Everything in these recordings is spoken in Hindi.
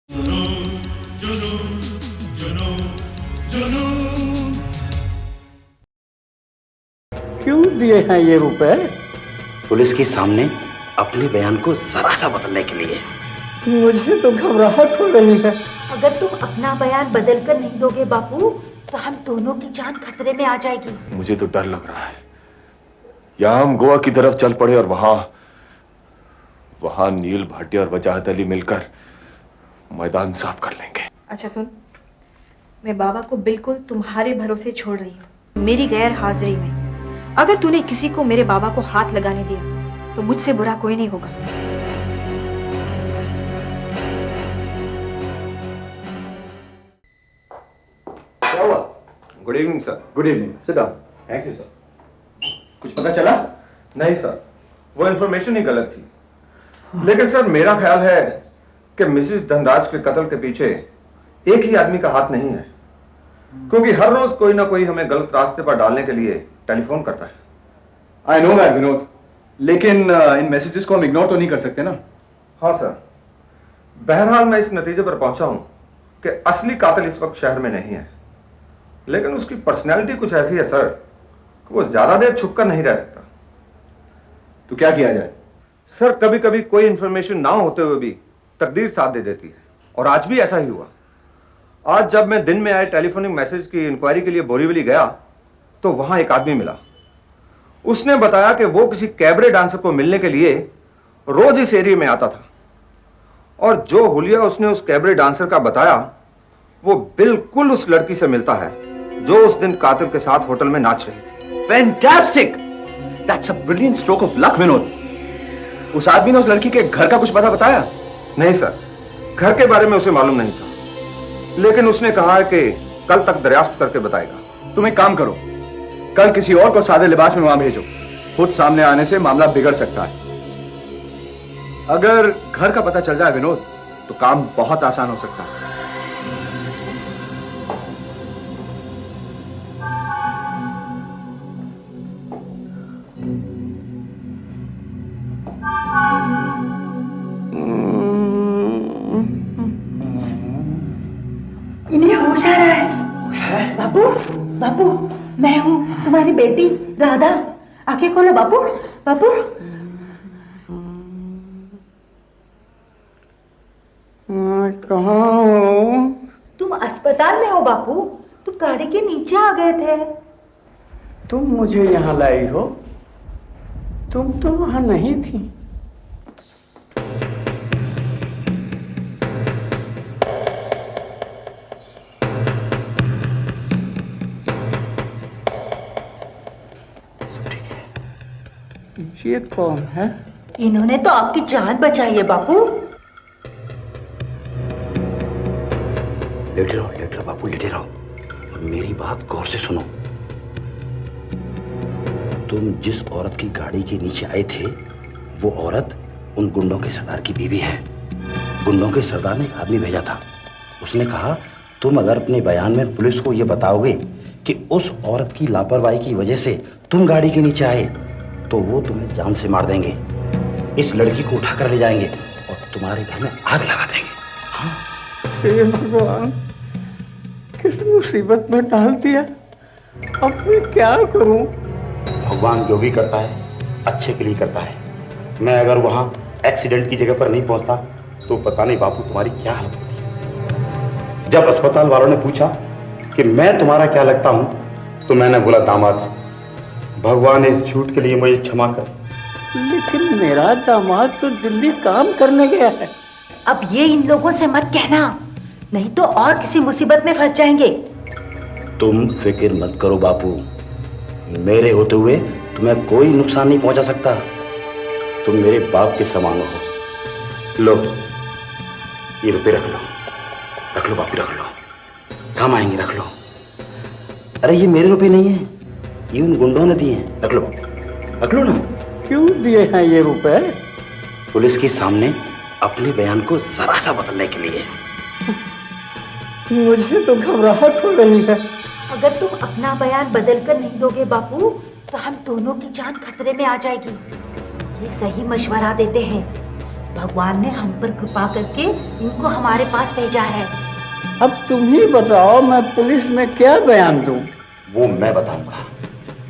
क्यों दिए हैं ये रुपए? पुलिस के सामने अपने बयान को जरा सा बदलने के लिए। मुझे तो घबराहट हो रही है। अगर तुम अपना बयान बदल कर नहीं दोगे बापू, तो हम दोनों की जान खतरे में आ जाएगी। मुझे तो डर लग रहा है। यहाँ हम गोवा की तरफ चल पड़े और वहां नील भाटिया और वजाहत अली मिलकर मैदान साफ कर लेंगे। अच्छा सुन, मैं बाबा को बिल्कुल तुम्हारे भरोसे छोड़ रही हूँ। मेरी गैर हाजिरी में अगर तूने किसी को मेरे बाबा को हाथ लगाने दिया तो मुझसे बुरा कोई नहीं होगा। क्या हुआ? Good evening sir. Good evening, sit down. Thank you sir. कुछ पता चला? नहीं सर, वो इन्फॉर्मेशन ही गलत थी। लेकिन सर मेरा ख्याल है कि मिसेस धनराज के कत्ल के पीछे एक ही आदमी का हाथ नहीं है, क्योंकि हर रोज कोई ना कोई हमें गलत रास्ते पर डालने के लिए टेलीफोन करता है। आई नो दैट विनोद, लेकिन इन मैसेजेस को हम इग्नोर तो नहीं कर सकते ना? हाँ सर, बहरहाल मैं इस नतीजे पर पहुंचा हूं कि असली कातिल इस वक्त शहर में नहीं है, लेकिन उसकी पर्सनैलिटी कुछ ऐसी है सर कि वो ज्यादा देर छुप कर नहीं रह सकता। तो क्या किया जाए? सर कभी कभी कोई इंफॉर्मेशन ना होते हुए भी तकदीर साथ दे देती है, और आज भी ऐसा ही हुआ। आज जब मैं दिन में आए टेलीफोनिक मैसेज की इंक्वायरी के लिए बोरीवली गया तो वहां एक आदमी मिला। उसने बताया कि वो किसी कैबरे डांसर को मिलने के लिए रोज इस एरिया में आता था, और जो हुलिया उसने उस कैबरे डांसर का बताया वो बिल्कुल उस लड़की से मिलता है जो उस दिन कातिल के साथ होटल में नाच रही थी। Fantastic! That's a brilliant stroke of luck Vinod. उस आदमी ने उस लड़की के घर का कुछ पता बताया? नहीं सर, घर के बारे में उसे मालूम नहीं था, लेकिन उसने कहा है कि कल तक दरियाफ्त करके बताएगा। तुम एक काम करो, कल किसी और को सादे लिबास में वहां भेजो। खुद सामने आने से मामला बिगड़ सकता है। अगर घर का पता चल जाए विनोद, तो काम बहुत आसान हो सकता है। इन्हें होश आ रहा है। बापू, बापू, मैं हूँ तुम्हारी बेटी राधा। आंखें खोलो बापू, बापू। कहाँ हो? तुम अस्पताल में हो बापू, तुम गाड़ी के नीचे आ गए थे। तुम मुझे यहाँ लाई हो? तुम तो वहाँ नहीं थी। ये कौन है? इन्होंने तो आपकी जान बचाई है बापू। लेटे रहो बापू, लेटे रहो, और मेरी बात गौर से सुनो। तुम जिस औरत की गाड़ी के नीचे आए थे वो औरत उन गुंडों के सरदार की बीवी है। गुंडों के सरदार ने एक आदमी भेजा था। उसने कहा तुम अगर अपने बयान में पुलिस को यह बताओगे कि उस औरत की लापरवाही की वजह से तुम गाड़ी के नीचे आए तो वो तुम्हें जान से मार देंगे, इस लड़की को उठा कर ले जाएंगे और तुम्हारे घर में आग लगा देंगे। हाँ? हे भगवान, किस मुसीबत में डाल दिया। अब मैं क्या करूं? भगवान जो भी करता है अच्छे के लिए करता है। मैं अगर वहाँ एक्सीडेंट की जगह पर नहीं पहुँचता तो पता नहीं बापू तुम्हारी क्या हालत होती। जब अस्पताल वालों ने पूछा कि मैं तुम्हारा क्या लगता हूँ तो मैंने बोला दामाद। भगवान इस झूठ के लिए मुझे क्षमा कर। लेकिन मेरा दामाद तो दिल्ली काम करने गया है। अब ये इन लोगों से मत कहना, नहीं तो और किसी मुसीबत में फंस जाएंगे। तुम फिक्र मत करो बापू, मेरे होते हुए तुम्हें कोई नुकसान नहीं पहुंचा सकता। तुम मेरे बाप के समान हो। लो ये रुपये रख लो बापू, रख लो, काम आएंगे, रख लो। अरे ये मेरे रुपये नहीं है, ये उन गुंडों ने दिए हैं। रख लो बापू, रख लो ना। क्यों दिए हैं ये रुपए? पुलिस के सामने अपने बयान को जरा सा बदलने के लिए। मुझे तो घबराहट हो रही है। अगर तुम अपना बयान बदल कर नहीं दोगे बापू, तो हम दोनों की जान खतरे में आ जाएगी। ये सही मशवरा देते हैं। भगवान ने हम पर कृपा करके इनको हमारे पास भेजा है। अब तुम ही बताओ, मैं पुलिस में क्या बयान दूं? वो मैं बताऊंगा।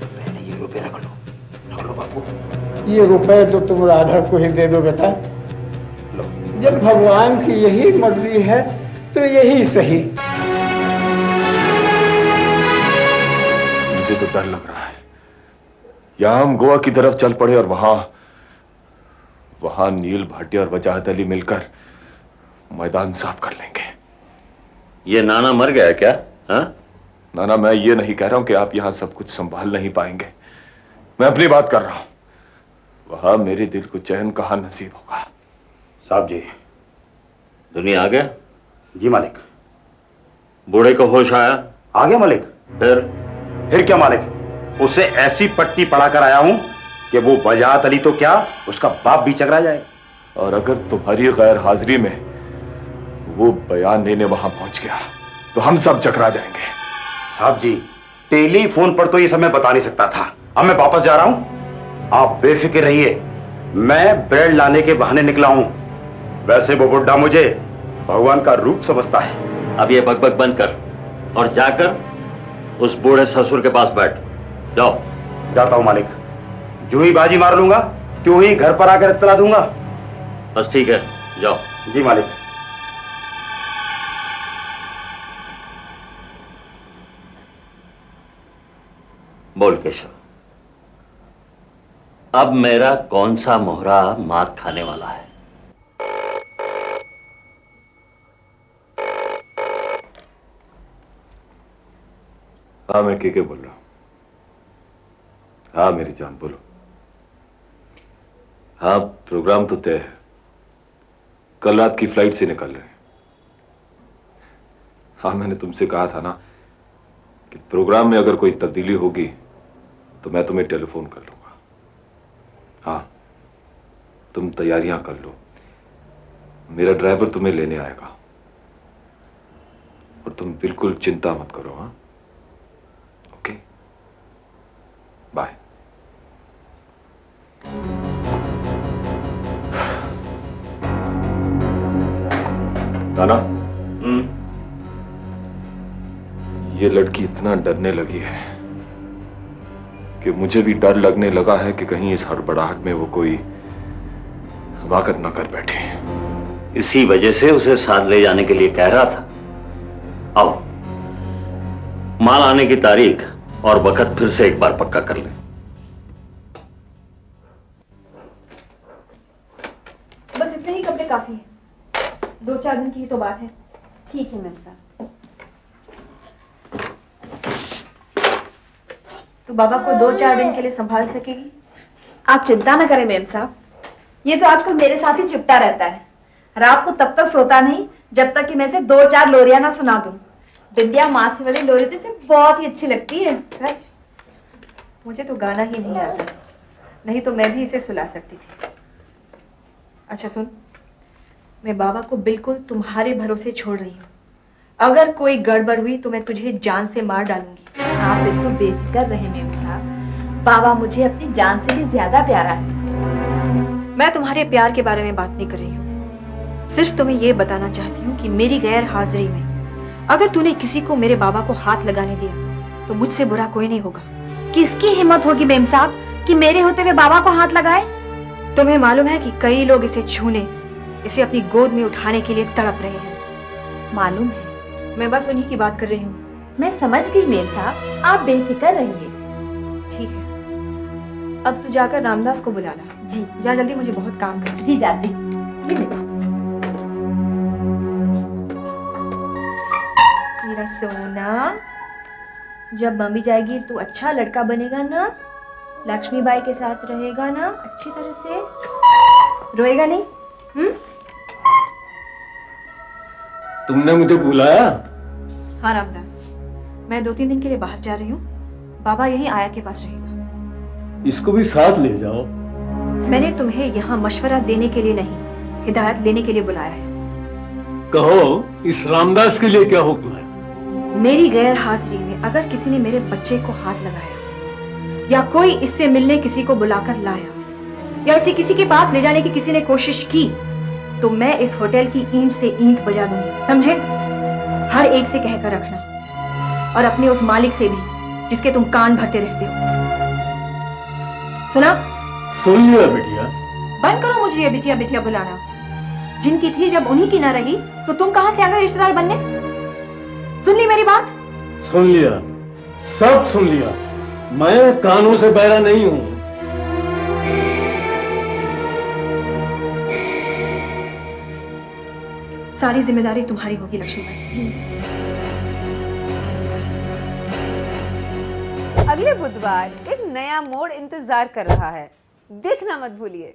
पहले ये रुपये रख लो बापू। ये रुपए तो तुम राधा को ही दे दो बेटा। लो। जब भगवान की यही मर्जी है तो यही सही। मुझे तो डर लग रहा है, यहाँ हम गोवा की तरफ चल पड़े और वहां नील भाटिया और वजाहत अली मिलकर मैदान साफ कर लेंगे। ये नाना मर गया क्या? हाँ? नाना, मैं ये नहीं कह रहा हूं कि आप यहां सब कुछ संभाल नहीं पाएंगे। मैं अपनी बात कर रहा हूं। वहां मेरे दिल को चैन कहां नसीब होगा। साहब जी। दुनिया आ गया? जी मालिक। बूढ़े को होश आया? आ गया मालिक। फिर क्या मालिक, उसे ऐसी पट्टी पढ़ाकर आया हूं कि वो वजाहत अली तो क्या, उसका बाप भी चकरा जाए। और अगर तुम्हारी गैर हाजिरी में वो बयान लेने वहां पहुंच गया तो हम सब चकरा जाएंगे। साहब जी, टेलीफोन पर तो ये सब मैं बता नहीं सकता था। अब मैं वापस जा रहा हूं, आप बेफिक्र रहिए। मैं ब्रेड लाने के बहाने निकला हूं। वैसे वो बुड्ढा मुझे भगवान का रूप समझता है। अब ये बकबक बंद कर और जाकर उस बूढ़े ससुर के पास बैठ जाओ। जाता हूं मालिक। जो ही बाजी मार लूंगा क्यों ही घर पर आकर इत्तला दूंगा। बस ठीक है, जाओ। जी मालिक। बोल केशव, अब मेरा कौन सा मोहरा मात खाने वाला है? हाँ, मैं के बोल रहा हूं। हाँ मेरी जान, बोलो। हाँ, प्रोग्राम तो तय है। कल रात की फ्लाइट से निकल रहे हैं। हाँ, मैंने तुमसे कहा था ना कि प्रोग्राम में अगर कोई तब्दीली होगी तो मैं तुम्हें टेलीफोन कर लूंगा। हाँ, तुम तैयारियां कर लो। मेरा ड्राइवर तुम्हें लेने आएगा और तुम बिल्कुल चिंता मत करो। हाँ, ओके, बाय। नाना, ये लड़की इतना डरने लगी है कि मुझे भी डर लगने लगा है कि कहीं इस हड़बड़ाहट में वो कोई हमाकत ना कर बैठे। इसी वजह से उसे साथ ले जाने के लिए कह रहा था। आओ, माल आने की तारीख और वक्त फिर से एक बार पक्का कर ले। बस इतने ही कपड़े काफी हैं। 2-4 दिन की ही तो बात है। ठीक है मैम साहब। तो बाबा को 2-4 दिन के लिए संभाल सकेगी? आप चिंता न करें मैम साहब, ये तो आजकल मेरे साथ ही चिपटा रहता है। रात को तब तक सोता नहीं जब तक कि मैं इसे 2-4 लोरियां ना सुना दूं। विद्या मासी वाली लोरी तो इसे बहुत ही अच्छी लगती है। सच? मुझे तो गाना ही नहीं आता, नहीं तो मैं भी इसे सुला सकती थी। अच्छा सुन, मैं बाबा को बिल्कुल तुम्हारे भरोसे छोड़ रही हूँ। अगर कोई गड़बड़ हुई तो मैं तुझे जान से मार डालूंगी। आप बिल्कुल बेफिक्र रहे मैम साहब, बाबा मुझे अपनी जान से भी ज्यादा प्यारा है। मैं तुम्हारे प्यार के बारे में बात नहीं कर रही हूँ, सिर्फ तुम्हें यह बताना चाहती हूँ कि मेरी गैर हाजिरी में अगर तूने किसी को मेरे बाबा को हाथ लगाने दिया तो मुझसे बुरा कोई नहीं होगा। किसकी हिम्मत होगी मैम साहब कि मेरे होते हुए बाबा को हाथ लगाए? तुम्हें मालूम है कि कई लोग इसे छूने, इसे अपनी गोद में उठाने के लिए तड़प रहे हैं। मालूम है, मैं बस उन्हीं की बात कर रही हूँ। मैं समझ गई मेम साहब, आप बेफिक्र रहिए। ठीक है, अब तू जाकर रामदास को बुला ला। जी जा जल्दी, मुझे बहुत काम करना है। जी जाती। मेरा सोना, जब मम्मी जाएगी तो अच्छा लड़का बनेगा ना, लक्ष्मी बाई के साथ रहेगा ना अच्छी तरह से, रोएगा नहीं? तुमने मुझे बुलाया? हाँ रामदास, मैं 2-3 दिन के लिए बाहर जा रही हूँ। बाबा यहीं आया के पास रहेगा। इसको भी साथ ले जाओ। मैंने तुम्हें यहाँ मशवरा देने के लिए नहीं, हिदायत लेने के लिए बुलाया है। कहो, इस रामदास के लिए क्या हुक्म है? मेरी गैर हाजिरी में अगर किसी ने मेरे बच्चे को हाथ लगाया या कोई इससे मिलने किसी को बुलाकर लाया या इसे किसी के पास ले जाने की किसी ने कोशिश की तो मैं इस होटल की ईंट से ईंट बजा दूंगी, समझे? हर एक से कहकर रखना, और अपने उस मालिक से भी जिसके तुम कान भरते रहते हो। सुना? सुन लिया बिटिया। बंद करो मुझे ये बिटिया बिटिया बुलाना। जिनकी थी जब उन्हीं की ना रही तो तुम कहां से आ गए रिश्तेदार बनने? सुन ली मेरी बात? सुन लिया, सब सुन लिया। मैं कानों से बहरा नहीं हूं। सारी जिम्मेदारी तुम्हारी होगी लक्ष्मीबाई। अगले बुधवार एक नया मोड़ इंतजार कर रहा है, देखना मत भूलिए।